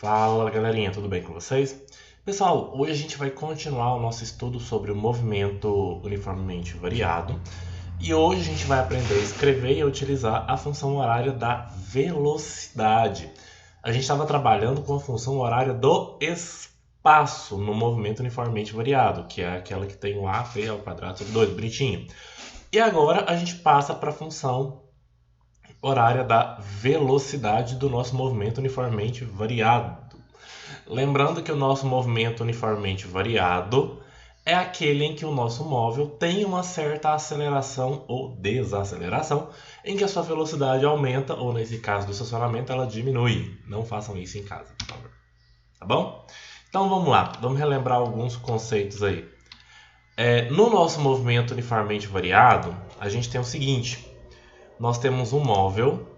Fala galerinha, tudo bem com vocês? Pessoal, hoje a gente vai continuar o nosso estudo sobre o movimento uniformemente variado e hoje a gente vai aprender a escrever e a utilizar a função horária da velocidade. A gente estava trabalhando com a função horária do espaço no movimento uniformemente variado, que é aquela que tem o a, v ao quadrado sobre 2, bonitinho. E agora a gente passa para a função horária da velocidade do nosso movimento uniformemente variado. Lembrando que o nosso movimento uniformemente variado é aquele em que o nosso móvel tem uma certa aceleração ou desaceleração, em que a sua velocidade aumenta, ou nesse caso do estacionamento, ela diminui. Não façam isso em casa, por favor. Tá bom? Então vamos lá, vamos relembrar alguns conceitos aí. No nosso movimento uniformemente variado, a gente tem o seguinte: nós temos um móvel,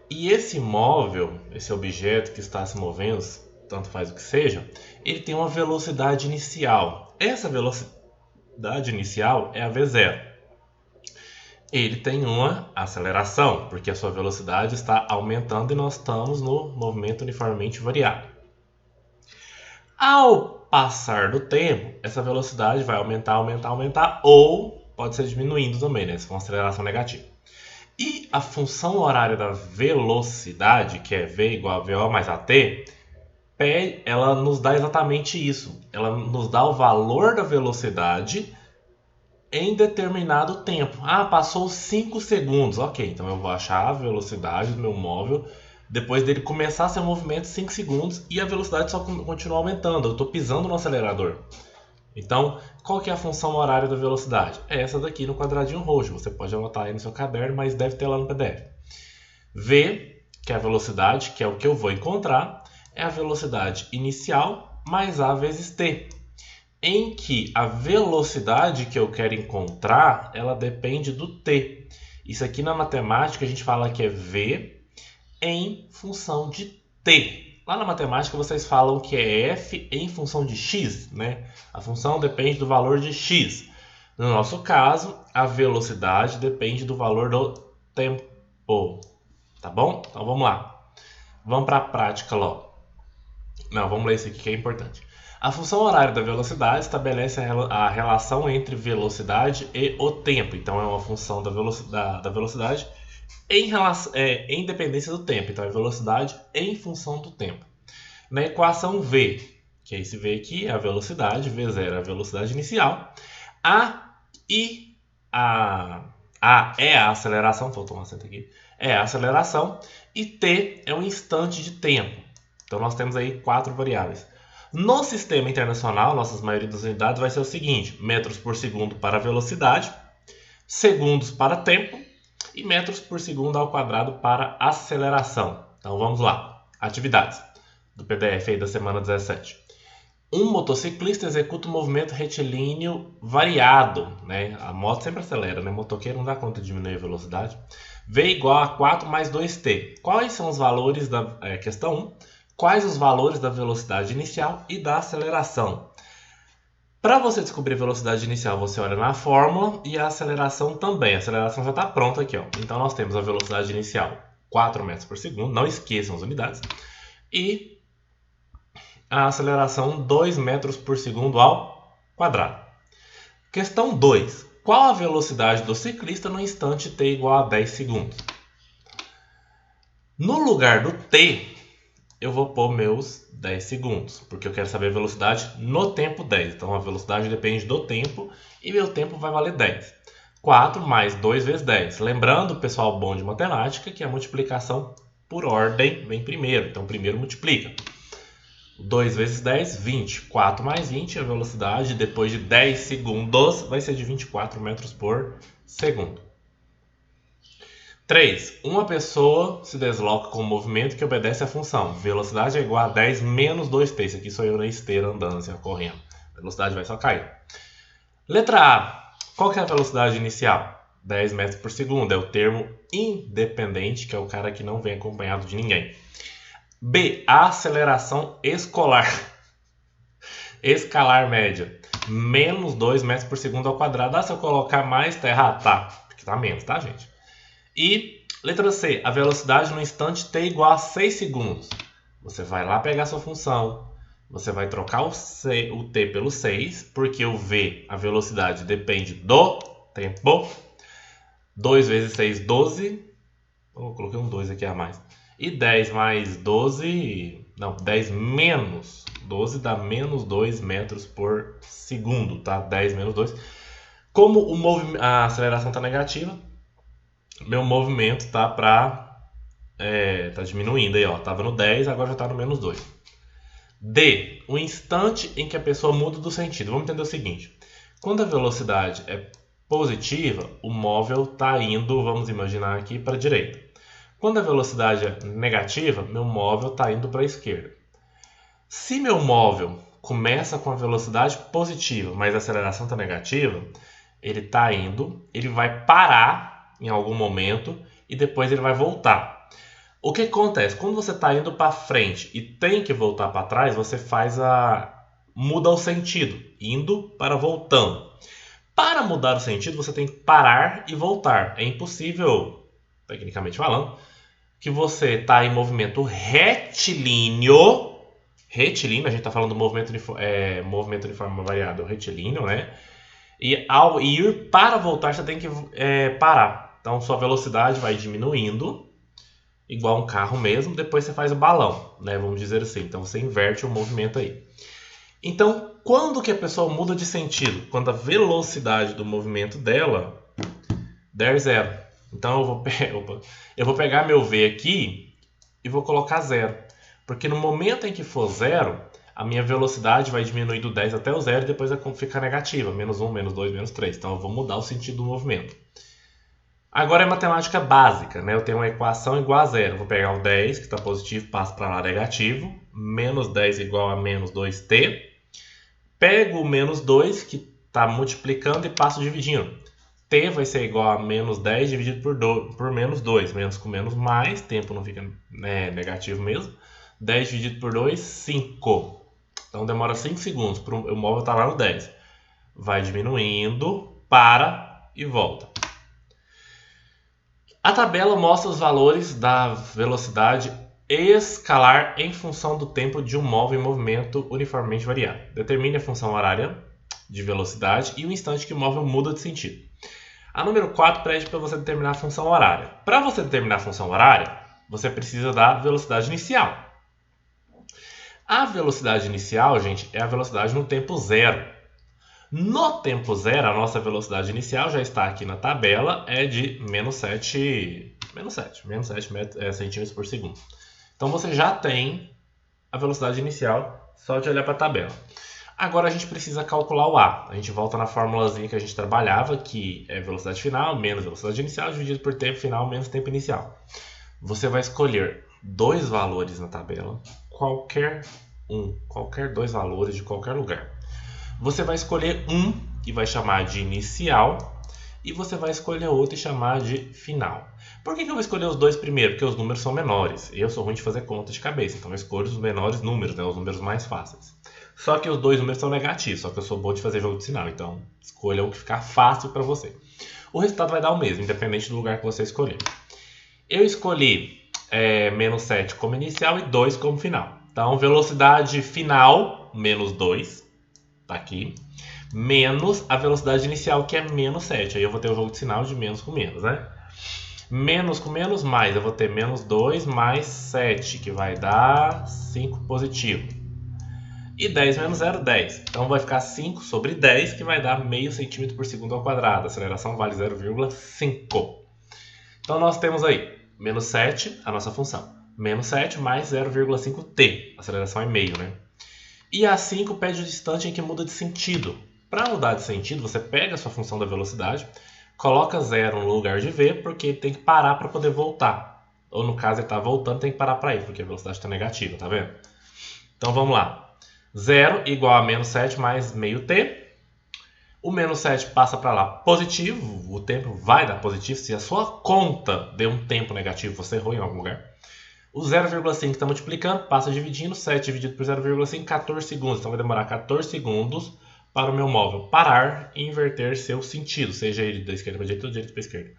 e esse móvel, esse objeto que está se movendo, tanto faz o que seja, ele tem uma velocidade inicial. Essa velocidade inicial é a v0. Ele tem uma aceleração, porque a sua velocidade está aumentando e nós estamos no movimento uniformemente variado. Ao passar do tempo, essa velocidade vai aumentar, ou pode ser diminuindo também, né? Se for uma aceleração negativa. E a função horária da velocidade, que é v igual a VO mais AT, ela nos dá exatamente isso. Ela nos dá o valor da velocidade em determinado tempo. Ah, passou 5 segundos. Ok, então eu vou achar a velocidade do meu móvel depois dele começar seu movimento 5 segundos e a velocidade só continua aumentando. Eu estou pisando no acelerador. Então, qual que é a função horária da velocidade? É essa daqui no quadradinho roxo. Você pode anotar aí no seu caderno, mas deve ter lá no PDF. V, que é a velocidade, que é o que eu vou encontrar, é a velocidade inicial mais A vezes T, em que a velocidade que eu quero encontrar, ela depende do T. Isso aqui na matemática a gente fala que é V em função de T. Lá na matemática vocês falam que é f em função de x, né? A função depende do valor de x. No nosso caso, a velocidade depende do valor do tempo. Tá bom? Então vamos lá. Vamos para a prática logo. Não, vamos ler isso aqui que é importante. A função horária da velocidade estabelece a relação entre velocidade e o tempo. Então é uma função da velocidade em dependência do tempo. Então é velocidade em função do tempo. Na equação V, que é esse V aqui, é a velocidade, V0 é a velocidade inicial, A é a aceleração, vou tomar acento aqui, é a aceleração, e T é um instante de tempo. Então nós temos aí 4 variáveis. No sistema internacional, nossas maioria das unidades vai ser o seguinte: metros por segundo para velocidade, segundos para tempo, e metros por segundo ao quadrado para aceleração. Então vamos lá. Atividades do PDF aí da semana 17. Um motociclista executa um movimento retilíneo variado, né? A moto sempre acelera, né? O motoqueiro não dá conta de diminuir a velocidade. V igual a 4 mais 2t. Quais são os valores da questão 1? Quais os valores da velocidade inicial e da aceleração? Para você descobrir a velocidade inicial, você olha na fórmula e a aceleração também. A aceleração já está pronta aqui, ó. Então nós temos a velocidade inicial 4 metros por segundo, não esqueçam as unidades, e a aceleração 2 metros por segundo ao quadrado. Questão 2. Qual a velocidade do ciclista no instante t igual a 10 segundos? No lugar do t, eu vou pôr meus 10 segundos, porque eu quero saber a velocidade no tempo 10. Então a velocidade depende do tempo e meu tempo vai valer 10. 4 mais 2 vezes 10. Lembrando, pessoal bom de matemática, que a multiplicação por ordem vem primeiro. Então primeiro multiplica. 2 vezes 10, 20. 4 mais 20, a velocidade depois de 10 segundos vai ser de 24 metros por segundo. 3. Uma pessoa se desloca com um movimento que obedece à função. Velocidade é igual a 10 menos 2t. Isso aqui sou eu na esteira andando, assim, correndo. A velocidade vai só cair. Letra A. Qual que é a velocidade inicial? 10 metros por segundo. É o termo independente, que é o cara que não vem acompanhado de ninguém. B. A aceleração escalar média. Menos 2 metros por segundo ao quadrado. Se eu colocar mais, tá errado? Tá. Porque tá menos, tá, gente? E letra C, a velocidade no instante t igual a 6 segundos. Você vai lá pegar sua função, você vai trocar o t pelo 6, porque o v, a velocidade, depende do tempo. 2 vezes 6, 12. Eu coloquei um 2 aqui a mais. E 10 mais 12... Não, 10 menos 12 dá menos 2 metros por segundo, tá? 10 menos 2. Como a aceleração está negativa, meu movimento tá tá diminuindo aí, ó. Tava no 10, agora já tá no menos 2. D. O instante em que a pessoa muda do sentido. Vamos entender o seguinte. Quando a velocidade é positiva, o móvel está indo, vamos imaginar aqui, para a direita. Quando a velocidade é negativa, meu móvel está indo para a esquerda. Se meu móvel começa com a velocidade positiva, mas a aceleração está negativa, ele vai parar em algum momento e depois ele vai voltar. O que acontece? Quando você está indo para frente e tem que voltar para trás, você muda o sentido, indo para voltando. Para mudar o sentido, você tem que parar e voltar. É impossível, tecnicamente falando, que você está em movimento retilíneo. Retilíneo, a gente está falando do movimento uniforme variado retilíneo, né? E ao ir para voltar, você tem que parar. Então, sua velocidade vai diminuindo, igual um carro mesmo. Depois você faz o balão, né? Vamos dizer assim. Então, você inverte o movimento aí. Então, quando que a pessoa muda de sentido? Quando a velocidade do movimento dela der zero. Então, eu vou pegar meu V aqui e vou colocar zero. Porque no momento em que for zero, a minha velocidade vai diminuir do 10 até o zero e depois vai ficar negativa. Menos 1, menos 2, menos 3. Então, eu vou mudar o sentido do movimento. Agora é matemática básica, né? Eu tenho uma equação igual a zero. Vou pegar o 10, que está positivo, passo para lá negativo. Menos 10 igual a menos 2t. Pego o menos 2, que está multiplicando, e passo dividindo. T vai ser igual a menos 10 dividido por menos 2. Menos com menos mais, tempo não fica negativo mesmo. 10 dividido por 2, 5. Então demora 5 segundos, o móvel está lá no 10. Vai diminuindo, para e volta. A tabela mostra os valores da velocidade escalar em função do tempo de um móvel em movimento uniformemente variado. Determine a função horária de velocidade e o instante que o móvel muda de sentido. A número 4 pede para você determinar a função horária. Para você determinar a função horária, você precisa da velocidade inicial. A velocidade inicial, gente, é a velocidade no tempo zero. No tempo zero, a nossa velocidade inicial já está aqui na tabela, é de menos 7 centímetros por segundo. Então você já tem a velocidade inicial só de olhar para a tabela. Agora a gente precisa calcular o A. A gente volta na formulazinha que a gente trabalhava, que é velocidade final menos velocidade inicial dividido por tempo final menos tempo inicial. Você vai escolher dois valores na tabela, qualquer dois valores de qualquer lugar. Você vai escolher um e vai chamar de inicial, e você vai escolher outro e chamar de final. Por que eu vou escolher os dois primeiro? Porque os números são menores. Eu sou ruim de fazer conta de cabeça, então eu escolho os menores números, né? Os números mais fáceis. Só que os dois números são negativos, só que eu sou bom de fazer jogo de sinal, então escolha o que ficar fácil para você. O resultado vai dar o mesmo, independente do lugar que você escolher. Eu escolhi menos 7 como inicial e 2 como final. Então, velocidade final, menos 2, tá aqui, menos a velocidade inicial, que é menos 7. Aí eu vou ter o jogo de sinal de menos com menos, né? Menos com menos, mais. Eu vou ter menos 2 mais 7, que vai dar 5 positivo. E 10 menos 0, 10. Então vai ficar 5 sobre 10, que vai dar meio centímetro por segundo ao quadrado. A aceleração vale 0,5. Então nós temos aí menos 7, a nossa função. Menos 7 mais 0,5t. A aceleração é meio, né? E a 5 pede o instante em que muda de sentido. Para mudar de sentido, você pega a sua função da velocidade, coloca 0 no lugar de v, porque ele tem que parar para poder voltar. Ou no caso, ele está voltando, tem que parar para ir, porque a velocidade está negativa, tá vendo? Então vamos lá. 0 igual a menos 7 mais meio t. O menos 7 passa para lá positivo, o tempo vai dar positivo. Se a sua conta deu um tempo negativo, você errou em algum lugar. O 0,5 está multiplicando, passa dividindo, 7 dividido por 0,5, 14 segundos. Então vai demorar 14 segundos para o meu móvel parar e inverter seu sentido, seja ele da esquerda para a direita ou da direita para a esquerda.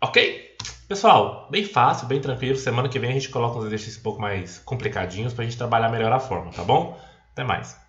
Ok? Pessoal, bem fácil, bem tranquilo. Semana que vem a gente coloca uns exercícios um pouco mais complicadinhos pra gente trabalhar melhor a forma, tá bom? Até mais.